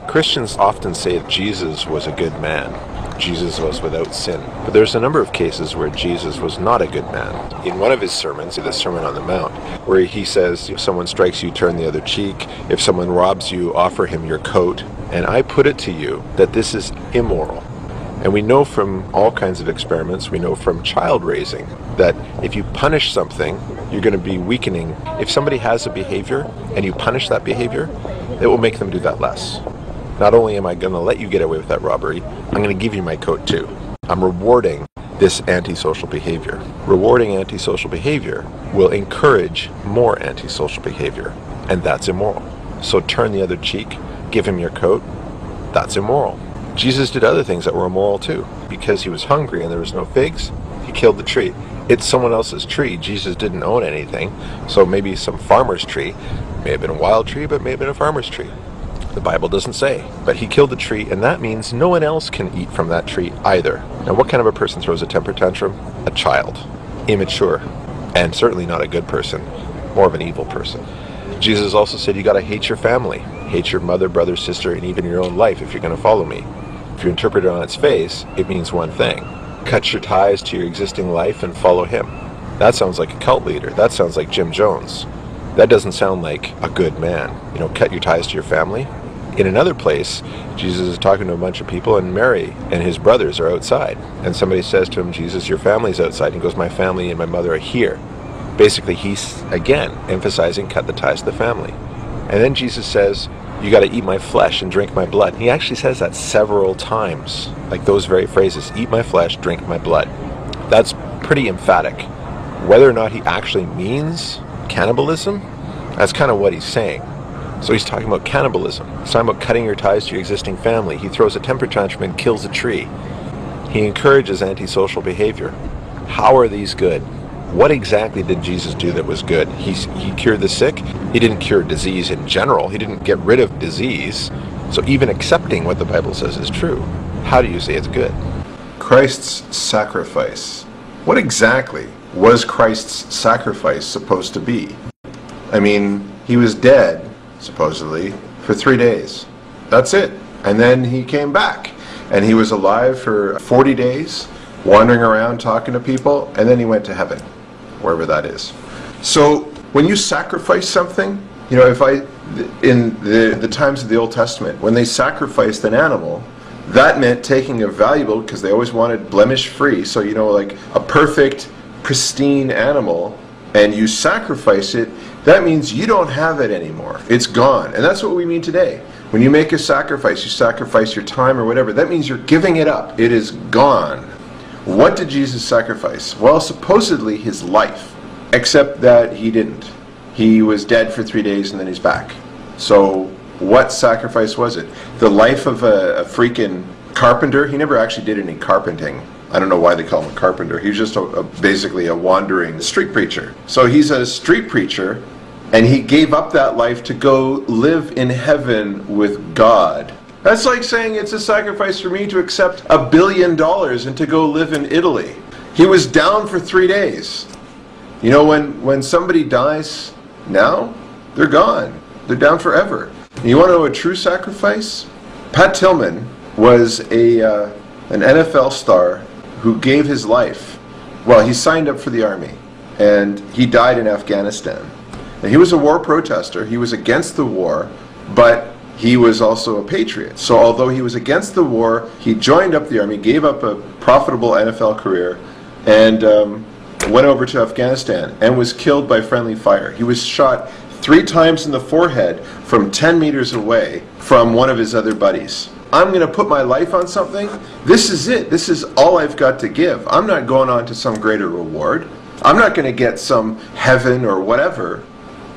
Christians often say Jesus was a good man. Jesus was without sin. But there's a number of cases where Jesus was not a good man. In one of his sermons, the Sermon on the Mount, where he says, if someone strikes you, turn the other cheek. If someone robs you, offer him your coat. And I put it to you that this is immoral. And we know from all kinds of experiments, we know from child raising, that if you punish something, you're going to be weakening. If somebody has a behavior and you punish that behavior, it will make them do that less. Not only am I going to let you get away with that robbery, I'm going to give you my coat too. I'm rewarding this antisocial behavior. Rewarding antisocial behavior will encourage more antisocial behavior, and that's immoral. So turn the other cheek, give him your coat, that's immoral. Jesus did other things that were immoral too. Because he was hungry and there was no figs, he killed the tree. It's someone else's tree. Jesus didn't own anything, so maybe some farmer's tree. May have been a wild tree, but may have been a farmer's tree. The Bible doesn't say. But he killed the tree, and that means no one else can eat from that tree either. Now, what kind of a person throws a temper tantrum? A child. Immature. And certainly not a good person. More of an evil person. Jesus also said you got to hate your family. Hate your mother, brother, sister, and even your own life if you're going to follow me. If you interpret it on its face, it means one thing. Cut your ties to your existing life and follow him. That sounds like a cult leader. That sounds like Jim Jones. That doesn't sound like a good man. You know, cut your ties to your family. In another place, Jesus is talking to a bunch of people, and Mary and his brothers are outside. And somebody says to him, Jesus, your family's outside. And he goes, my family and my mother are here. Basically, he's, again, emphasizing cut the ties to the family. And then Jesus says, you got to eat my flesh and drink my blood. He actually says that several times, like those very phrases, eat my flesh, drink my blood. That's pretty emphatic. Whether or not he actually means cannibalism, that's kind of what he's saying. So he's talking about cannibalism. He's talking about cutting your ties to your existing family. He throws a temper tantrum and kills a tree. He encourages antisocial behavior. How are these good? What exactly did Jesus do that was good? He cured the sick. He didn't cure disease in general. He didn't get rid of disease. So even accepting what the Bible says is true, how do you say it's good? Christ's sacrifice. What exactly was Christ's sacrifice supposed to be? I mean, he was dead, supposedly, for 3 days. That's it. And then he came back. And he was alive for 40 days, wandering around talking to people, and then he went to heaven, wherever that is. So when you sacrifice something, you know, in the times of the Old Testament, when they sacrificed an animal, that meant taking a valuable, because they always wanted blemish-free, so, you know, like a perfect, pristine animal, and you sacrifice it, that means you don't have it anymore. It's gone. And that's what we mean today. When you make a sacrifice, you sacrifice your time or whatever, that means you're giving it up. It is gone. What did Jesus sacrifice? Well, supposedly his life, except that he didn't. He was dead for 3 days and then he's back. So what sacrifice was it? The life of a freaking carpenter? He never actually did any carpenting. I don't know why they call him a carpenter. He's just basically a wandering street preacher. So he's a street preacher, and he gave up that life to go live in heaven with God. That's like saying it's a sacrifice for me to accept $1 billion and to go live in Italy. He was down for 3 days. You know, when somebody dies now, they're gone. They're down forever. And you want to know a true sacrifice? Pat Tillman was an NFL star who gave his life. Well, he signed up for the army, and he died in Afghanistan. And he was a war protester. He was against the war, but he was also a patriot. So although he was against the war, he joined up the army, gave up a profitable NFL career, and went over to Afghanistan and was killed by friendly fire. He was shot 3 times in the forehead from 10 meters away from one of his other buddies. I'm going to put my life on something. This is it. This is all I've got to give. I'm not going on to some greater reward. I'm not going to get some heaven or whatever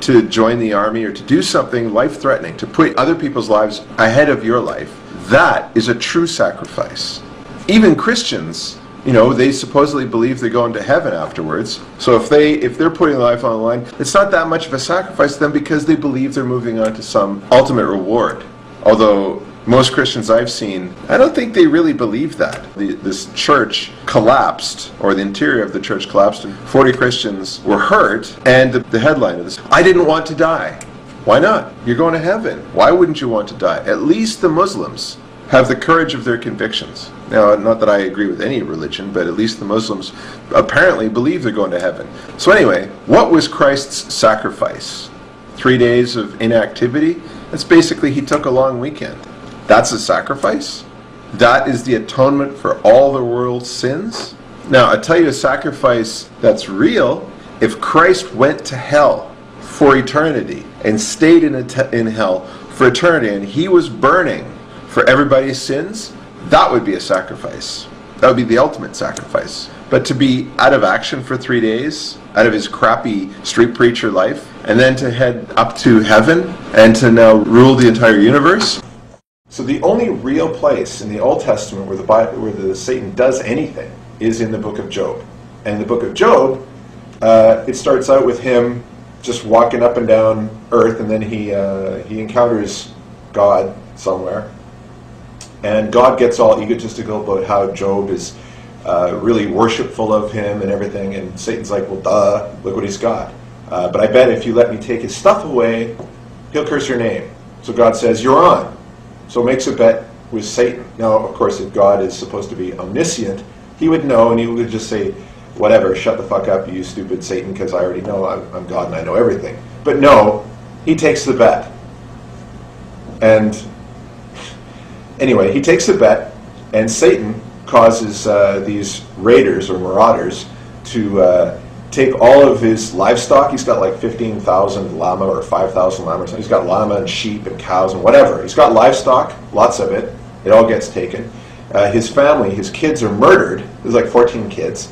to join the army or to do something life-threatening, to put other people's lives ahead of your life. That is a true sacrifice. Even Christians, you know, they supposedly believe they're going to heaven afterwards. So if they're putting their life on the line, it's not that much of a sacrifice to them because they believe they're moving on to some ultimate reward. Although most Christians I've seen, I don't think they really believe that. This church collapsed, or the interior of the church collapsed, and 40 Christians were hurt, and the headline of this, I didn't want to die. Why not? You're going to heaven. Why wouldn't you want to die? At least the Muslims have the courage of their convictions. Now, not that I agree with any religion, but at least the Muslims apparently believe they're going to heaven. So anyway, what was Christ's sacrifice? 3 days of inactivity? That's basically he took a long weekend. That's a sacrifice? That is the atonement for all the world's sins? Now, I'll tell you a sacrifice that's real. If Christ went to hell for eternity and stayed in hell for eternity, and he was burning for everybody's sins, that would be a sacrifice. That would be the ultimate sacrifice. But to be out of action for 3 days, out of his crappy street preacher life, and then to head up to heaven and to now rule the entire universe. So the only real place in the Old Testament where the Satan does anything is in the book of Job. And the book of Job, it starts out with him just walking up and down earth, and then he encounters God somewhere. And God gets all egotistical about how Job is really worshipful of him and everything. And Satan's like, well, duh, look what he's got. But I bet if you let me take his stuff away, he'll curse your name. So God says, you're on. So makes a bet with Satan. Now, of course, if God is supposed to be omniscient, he would know, and he would just say, whatever, shut the fuck up, you stupid Satan, because I already know I'm God and I know everything. But no, he takes the bet. And anyway, he takes the bet, and Satan causes these raiders or marauders to take all of his livestock. He's got like 15,000 llama or 5,000 llama. He's got llama and sheep and cows and whatever. He's got livestock, lots of it. It all gets taken. His family, his kids are murdered. There's like 14 kids.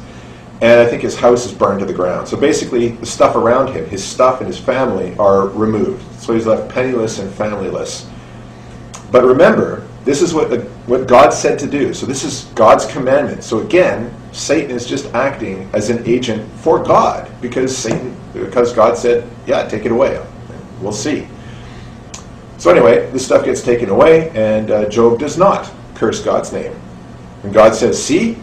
And I think his house is burned to the ground. So basically, the stuff around him, his stuff and his family, are removed. So he's left penniless and familyless. But remember, this is what God said to do. So this is God's commandment. So again, Satan is just acting as an agent for God because God said, yeah, take it away. We'll see. So anyway, this stuff gets taken away, and Job does not curse God's name. And God says, see?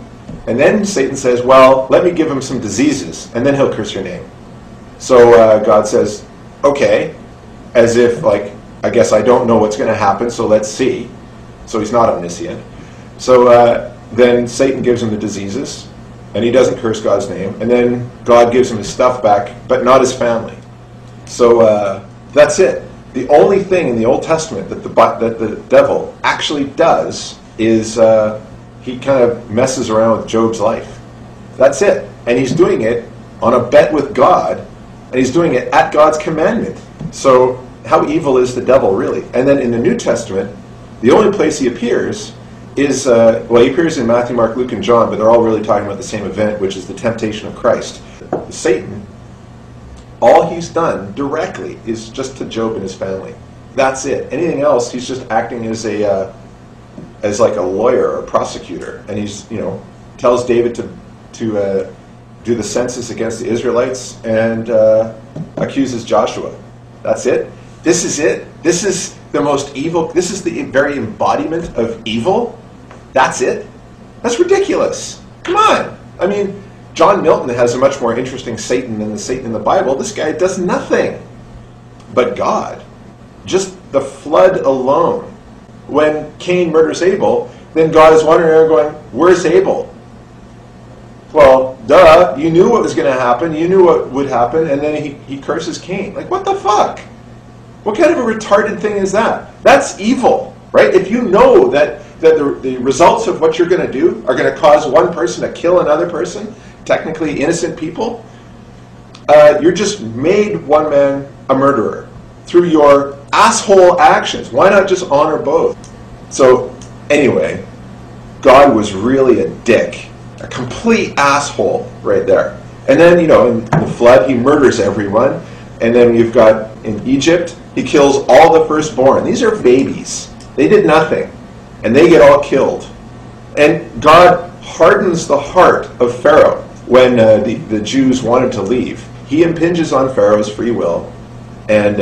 And then Satan says, well, let me give him some diseases, and then he'll curse your name. So God says, okay, as if, like, I guess I don't know what's going to happen, so let's see. So he's not omniscient. So then Satan gives him the diseases, and he doesn't curse God's name. And then God gives him his stuff back, but not his family. So that's it. The only thing in the Old Testament that the devil actually does is he kind of messes around with Job's life. That's it. And he's doing it on a bet with God, and he's doing it at God's commandment. So how evil is the devil, really? And then in the New Testament, the only place he appears is, well, he appears in Matthew, Mark, Luke, and John, but they're all really talking about the same event, which is the temptation of Christ. Satan, all he's done directly is just to Job and his family. That's it. Anything else, he's just acting as like a lawyer or a prosecutor, and he's, tells David to do the census against the Israelites and accuses Joshua. That's it. This is it. This is the most evil. This is the very embodiment of evil. That's it. That's ridiculous. Come on. I mean, John Milton has a much more interesting Satan than the Satan in the Bible. This guy does nothing. But God, just the flood alone. When Cain murders Abel, then God is wondering, going, where's Abel? Well, duh, you knew what was going to happen. You knew what would happen, and then he curses Cain. Like, what the fuck? What kind of a retarded thing is that? That's evil, right? If you know that the results of what you're going to do are going to cause one person to kill another person, technically innocent people, you're just made one man a murderer through your asshole actions. Why not just honor both? So, anyway, God was really a dick. A complete asshole right there. And then, in the flood, he murders everyone. And then you've got, in Egypt, he kills all the firstborn. These are babies. They did nothing. And they get all killed. And God hardens the heart of Pharaoh when the Jews wanted to leave. He impinges on Pharaoh's free will and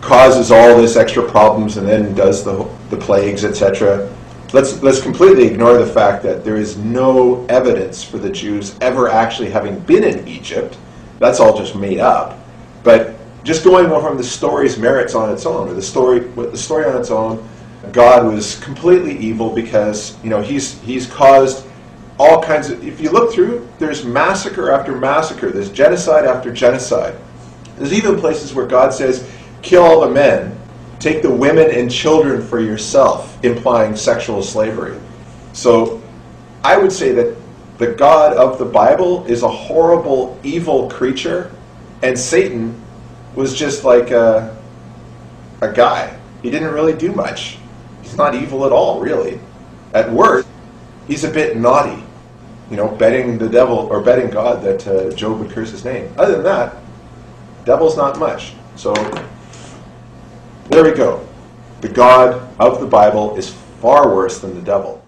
causes all this extra problems, and then does the plagues, etc. Let's completely ignore the fact that there is no evidence for the Jews ever actually having been in Egypt. That's all just made up. But just going from the story's merits on its own, or the story on its own, God was completely evil because, you know, he's caused all kinds of, if you look through, there's massacre after massacre, there's genocide after genocide. There's even places where God says, kill all the men, take the women and children for yourself, implying sexual slavery. So I would say that the God of the Bible is a horrible, evil creature, and Satan was just like a guy. He didn't really do much. He's not evil at all, really. At worst, he's a bit naughty. You know, betting the devil, or betting God that Job would curse his name. Other than that, devil's not much. So, there we go. The God of the Bible is far worse than the devil.